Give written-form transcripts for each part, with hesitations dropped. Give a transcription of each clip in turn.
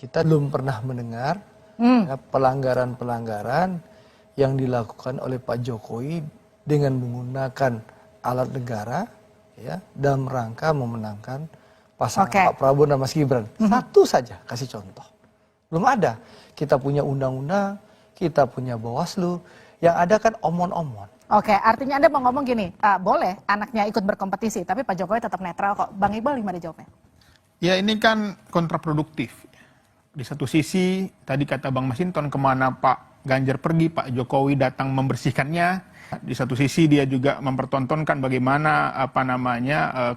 Kita belum pernah mendengar ya, pelanggaran-pelanggaran yang dilakukan oleh Pak Jokowi dengan menggunakan alat negara ya, dalam rangka memenangkan pasangan Pak Prabowo dan Mas Gibran. Satu saja, kasih contoh. Belum ada. Kita punya undang-undang, kita punya Bawaslu, yang ada kan omon-omon. Oke, artinya Anda mau ngomong gini, boleh anaknya ikut berkompetisi, tapi Pak Jokowi tetap netral kok. Bang Iqbal, gimana jawabnya? Ya ini kan kontraproduktif. Di satu sisi, tadi kata Bang Masinton, kemana Pak Ganjar pergi, Pak Jokowi datang membersihkannya. Di satu sisi dia juga mempertontonkan bagaimana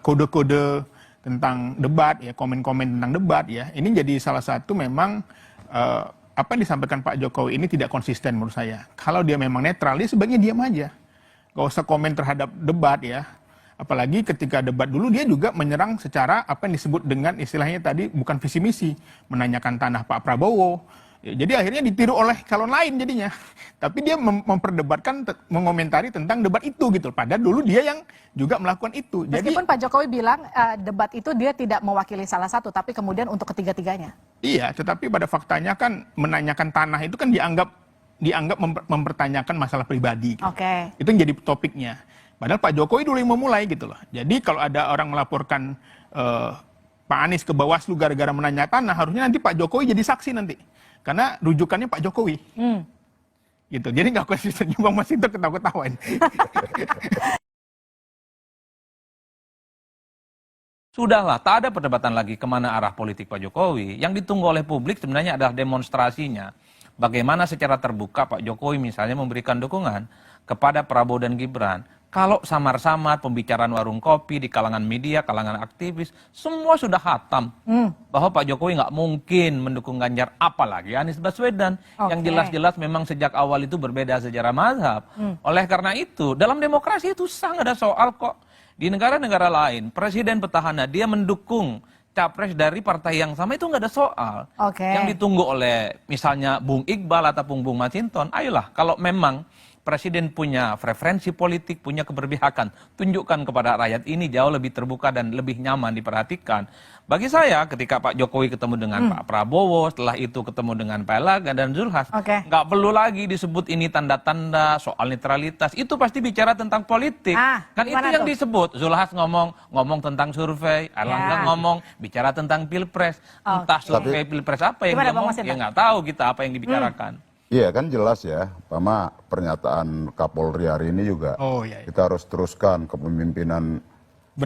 kode-kode tentang debat, ya komen-komen tentang debat, ya. Ini jadi salah satu memang apa yang disampaikan Pak Jokowi ini tidak konsisten menurut saya. Kalau dia memang netral, dia sebaiknya diam aja. Gak usah komen terhadap debat, ya. Apalagi ketika debat dulu dia juga menyerang secara apa yang disebut dengan istilahnya tadi bukan visi misi, menanyakan tanah Pak Prabowo. Ya, jadi akhirnya ditiru oleh calon lain jadinya. Tapi dia memperdebatkan, mengomentari tentang debat itu gitu. Padahal dulu dia yang juga melakukan itu. Meskipun Pak Jokowi bilang debat itu dia tidak mewakili salah satu, tapi kemudian untuk ketiga-tiganya. Iya, tetapi pada faktanya kan menanyakan tanah itu kan dianggap mempertanyakan masalah pribadi. Gitu. Itu yang jadi topiknya. Padahal Pak Jokowi dulu yang memulai gitu loh. Jadi kalau ada orang melaporkan Pak Anies ke Bawaslu gara-gara menanya tanah, harusnya nanti Pak Jokowi jadi saksi nanti. Karena rujukannya Pak Jokowi. Gitu. Jadi nggak konsisten juga Mas itu ketawa-ketawain. Sudahlah, tak ada perdebatan lagi kemana arah politik Pak Jokowi. Yang ditunggu oleh publik sebenarnya adalah demonstrasinya. Bagaimana secara terbuka Pak Jokowi misalnya memberikan dukungan kepada Prabowo dan Gibran. Kalau samar-samar pembicaraan warung kopi di kalangan media, kalangan aktivis, semua sudah hatam. Bahwa Pak Jokowi nggak mungkin mendukung Ganjar, apalagi Anies Baswedan. Yang jelas-jelas memang sejak awal itu berbeda sejarah mazhab. Oleh karena itu, dalam demokrasi itu sangat ada soal kok. Di negara-negara lain, presiden petahana, dia mendukung capres dari partai yang sama, itu nggak ada soal. Yang ditunggu oleh misalnya Bung Iqbal ataupun Bung Masinton, ayolah kalau memang presiden punya preferensi politik, punya keberpihakan, tunjukkan kepada rakyat, ini jauh lebih terbuka dan lebih nyaman diperhatikan. Bagi saya ketika Pak Jokowi ketemu dengan Pak Prabowo, setelah itu ketemu dengan Pak Erlangga dan Zulhas, nggak perlu lagi disebut ini tanda-tanda soal netralitas, itu pasti bicara tentang politik. Kan itu yang disebut, Zulhas ngomong tentang survei, Erlangga ngomong bicara tentang pilpres, entah survei pilpres apa yang dia ngomong, ya nggak tahu kita apa yang dibicarakan. Iya kan jelas ya, Pama pernyataan Kapolri hari ini juga kita harus teruskan kepemimpinan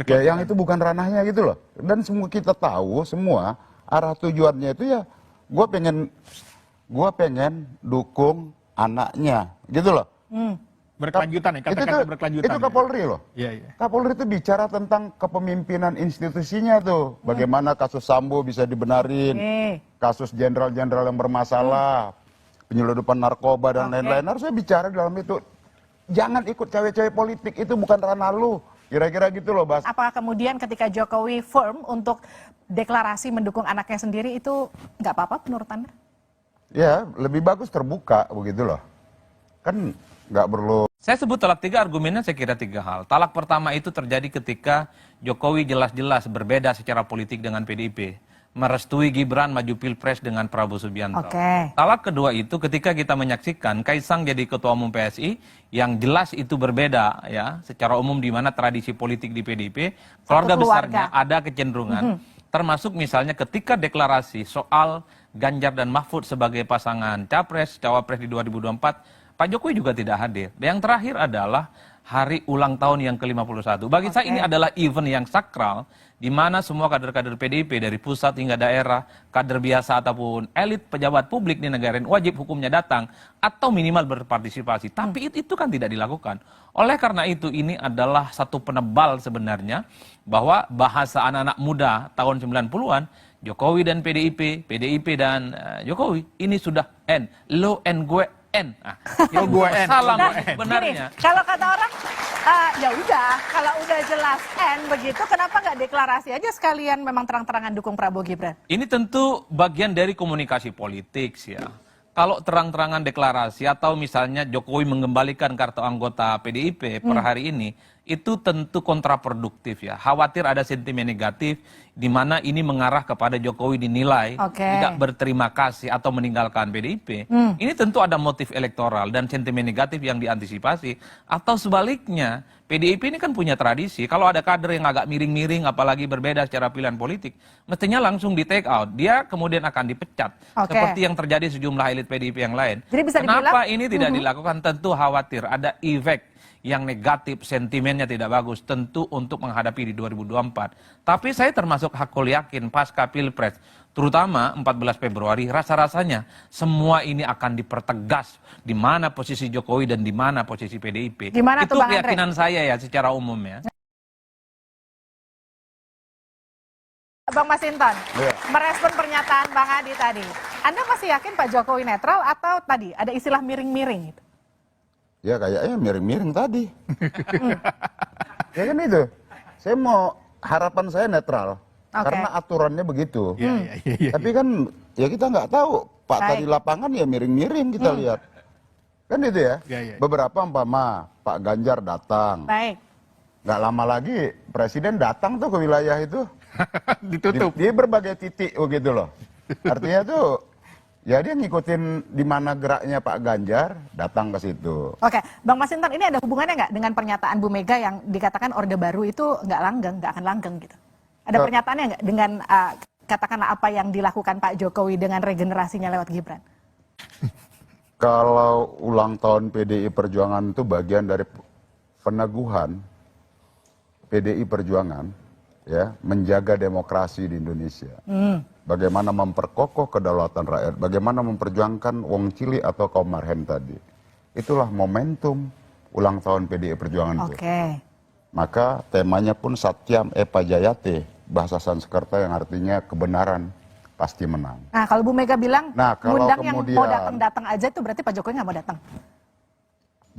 ya, yang itu bukan ranahnya gitu loh. Dan semua kita tahu semua arah tujuannya itu ya gue pengen dukung anaknya gitu loh. Berkelanjutan ya, kata-kata berkelanjutan. Itu Kapolri loh. Kapolri itu bicara tentang kepemimpinan institusinya tuh. Bagaimana kasus Sambo bisa dibenarin, kasus jenderal-jenderal yang bermasalah, penyeludupan narkoba dan lain-lain, harusnya bicara dalam itu. Jangan ikut cewek-cewek politik, itu bukan ranah lu. Kira-kira gitu loh, Bas. Apakah kemudian ketika Jokowi firm untuk deklarasi mendukung anaknya sendiri itu nggak apa-apa menurut Anda? Ya, lebih bagus terbuka begitu loh. Kan nggak perlu. Saya sebut talak 3 argumennya saya kira 3 hal. Talak pertama itu terjadi ketika Jokowi jelas-jelas berbeda secara politik dengan PDIP. Merestui Gibran maju pilpres dengan Prabowo Subianto. Talak kedua itu ketika kita menyaksikan Kaisang jadi ketua umum PSI yang jelas itu berbeda ya secara umum di mana tradisi politik di PDIP keluarga besarnya ada kecenderungan termasuk misalnya ketika deklarasi soal Ganjar dan Mahfud sebagai pasangan capres cawapres di 2024 Pak Jokowi juga tidak hadir. Yang terakhir adalah hari ulang tahun yang ke-51. Bagi saya ini adalah event yang sakral di mana semua kader-kader PDIP dari pusat hingga daerah, kader biasa ataupun elit pejabat publik di negara ini wajib hukumnya datang atau minimal berpartisipasi. Tapi itu kan tidak dilakukan. Oleh karena itu ini adalah satu penebal sebenarnya bahwa bahasa anak-anak muda tahun 90-an Jokowi dan PDIP, PDIP dan Jokowi ini sudah N, lo N gue N. Salam sebenarnya. Kalau kata orang ya udah, kalau udah jelas N begitu, kenapa nggak deklarasi aja sekalian memang terang-terangan dukung Prabowo Gibran? Ini tentu bagian dari komunikasi politik ya. Kalau terang-terangan deklarasi atau misalnya Jokowi mengembalikan kartu anggota PDIP per hari ini, itu tentu kontraproduktif ya. Khawatir ada sentimen negatif di mana ini mengarah kepada Jokowi dinilai tidak berterima kasih atau meninggalkan PDIP. Ini tentu ada motif elektoral dan sentimen negatif yang diantisipasi. Atau sebaliknya, PDIP ini kan punya tradisi, kalau ada kader yang agak miring-miring apalagi berbeda secara pilihan politik, mestinya langsung di take out. Dia kemudian akan dipecat. Seperti yang terjadi sejumlah elit PDIP yang lain. Jadi bisa Kenapa ini tidak dilakukan? Tentu khawatir ada efek yang negatif, sentimennya tidak bagus, tentu untuk menghadapi di 2024. Tapi saya termasuk hakul yakin pasca Pilpres, terutama 14 Februari, rasa-rasanya semua ini akan dipertegas di mana posisi Jokowi dan di mana posisi PDIP. Gimana itu tuh, Bang keyakinan saya ya secara umum ya. Bang Masinton, merespon pernyataan Bang Adi tadi, Anda masih yakin Pak Jokowi netral atau tadi ada istilah miring-miring gitu? Ya kayaknya miring-miring tadi. Ya kan itu. Saya mau harapan saya netral. Karena aturannya begitu. Tapi kan ya kita nggak tahu. Pak tadi lapangan ya miring-miring kita lihat. Kan itu ya. Beberapa umpama Pak Ganjar datang. Baik. Nggak lama lagi Presiden datang tuh ke wilayah itu. Ditutup. Di berbagai titik begitu loh. Artinya tuh ya dia ngikutin di mana geraknya Pak Ganjar, datang ke situ. Oke, Bang Masinton, ini ada hubungannya nggak dengan pernyataan Bu Mega yang dikatakan Orde Baru itu nggak langgeng, nggak akan langgeng gitu? Ada pernyataannya nggak dengan katakanlah apa yang dilakukan Pak Jokowi dengan regenerasinya lewat Gibran? Kalau ulang tahun PDI Perjuangan itu bagian dari peneguhan PDI Perjuangan, ya, menjaga demokrasi di Indonesia. Bagaimana memperkokoh kedaulatan rakyat, bagaimana memperjuangkan wong cilik atau kaum marhen tadi. Itulah momentum ulang tahun PDI Perjuangan itu. Maka temanya pun Satyam Epa Jayate, bahasa Sanskerta yang artinya kebenaran pasti menang. Nah, kalau Bu Mega bilang kalau ngundang kemudian, yang mau datang-datang aja itu berarti Pak Jokowi nggak mau datang.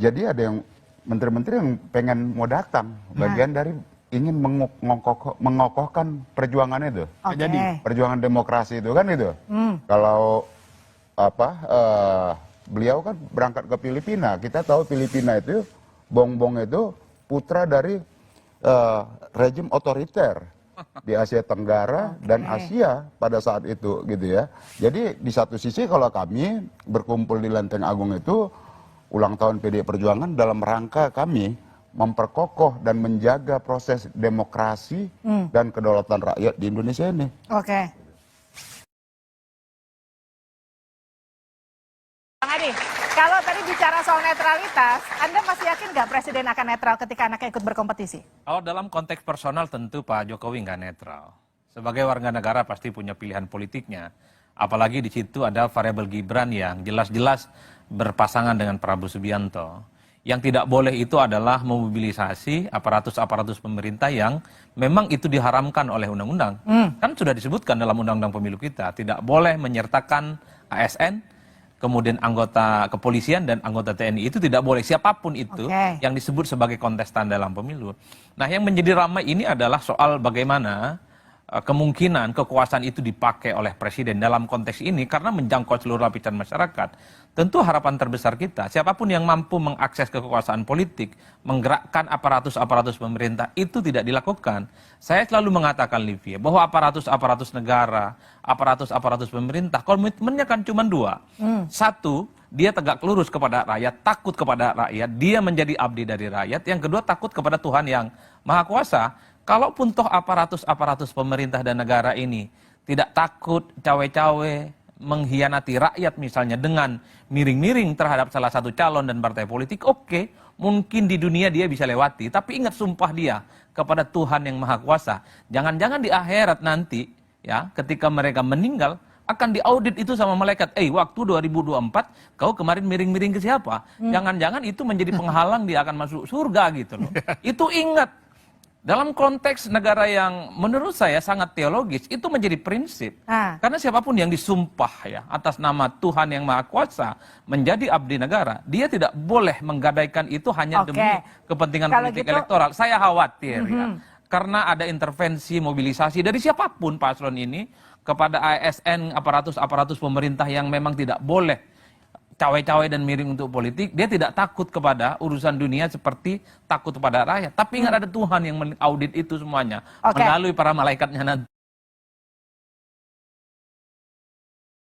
Jadi ada yang menteri-menteri yang pengen mau datang, bagian dari ingin mengokohkan perjuangan itu. Jadi perjuangan demokrasi itu kan itu. Kalau beliau kan berangkat ke Filipina, kita tahu Filipina itu Bongbong itu putra dari rejim otoriter di Asia Tenggara dan Asia pada saat itu gitu ya. Jadi di satu sisi kalau kami berkumpul di Lenteng Agung itu ulang tahun PDI Perjuangan dalam rangka kami memperkokoh dan menjaga proses demokrasi dan kedaulatan rakyat di Indonesia ini. Bang Adi, kalau tadi bicara soal netralitas, Anda masih yakin nggak Presiden akan netral ketika anaknya ikut berkompetisi? Kalau dalam konteks personal tentu Pak Jokowi nggak netral. Sebagai warga negara pasti punya pilihan politiknya. Apalagi di situ ada variabel Gibran yang jelas-jelas berpasangan dengan Prabowo Subianto. Yang tidak boleh itu adalah memobilisasi aparatus-aparatus pemerintah yang memang itu diharamkan oleh undang-undang. Kan sudah disebutkan dalam undang-undang pemilu kita, tidak boleh menyertakan ASN, kemudian anggota kepolisian dan anggota TNI, itu tidak boleh, siapapun itu yang disebut sebagai kontestan dalam pemilu. Nah, yang menjadi ramai ini adalah soal bagaimana kemungkinan kekuasaan itu dipakai oleh presiden dalam konteks ini karena menjangkau seluruh lapisan masyarakat. Tentu harapan terbesar kita, siapapun yang mampu mengakses kekuasaan politik, menggerakkan aparatus-aparatus pemerintah, itu tidak dilakukan. Saya selalu mengatakan, Livia, bahwa aparatus-aparatus negara, aparatus-aparatus pemerintah, komitmennya kan cuma dua. Satu, dia tegak lurus kepada rakyat, takut kepada rakyat, dia menjadi abdi dari rakyat. Yang kedua, takut kepada Tuhan yang Maha Kuasa. Kalaupun toh aparatus-aparatus pemerintah dan negara ini tidak takut cawe-cawe mengkhianati rakyat misalnya dengan miring-miring terhadap salah satu calon dan partai politik, oke, mungkin di dunia dia bisa lewati. Tapi ingat sumpah dia kepada Tuhan yang Maha Kuasa. Jangan-jangan di akhirat nanti, ya, ketika mereka meninggal, akan diaudit itu sama malaikat. Waktu 2024, kau kemarin miring-miring ke siapa? Jangan-jangan itu menjadi penghalang dia akan masuk surga gitu loh. Itu ingat. Dalam konteks negara yang menurut saya sangat teologis, itu menjadi prinsip. Karena siapapun yang disumpah ya atas nama Tuhan yang Maha Kuasa menjadi abdi negara, dia tidak boleh menggadaikan itu hanya demi kepentingan politik elektoral. Saya khawatir ya, karena ada intervensi mobilisasi dari siapapun paslon ini kepada ASN, aparatus-aparatus pemerintah yang memang tidak boleh cawe-cawe dan miring untuk politik, dia tidak takut kepada urusan dunia seperti takut kepada rakyat. Tapi ingat ada Tuhan yang mengaudit itu semuanya melalui para malaikatnya nanti.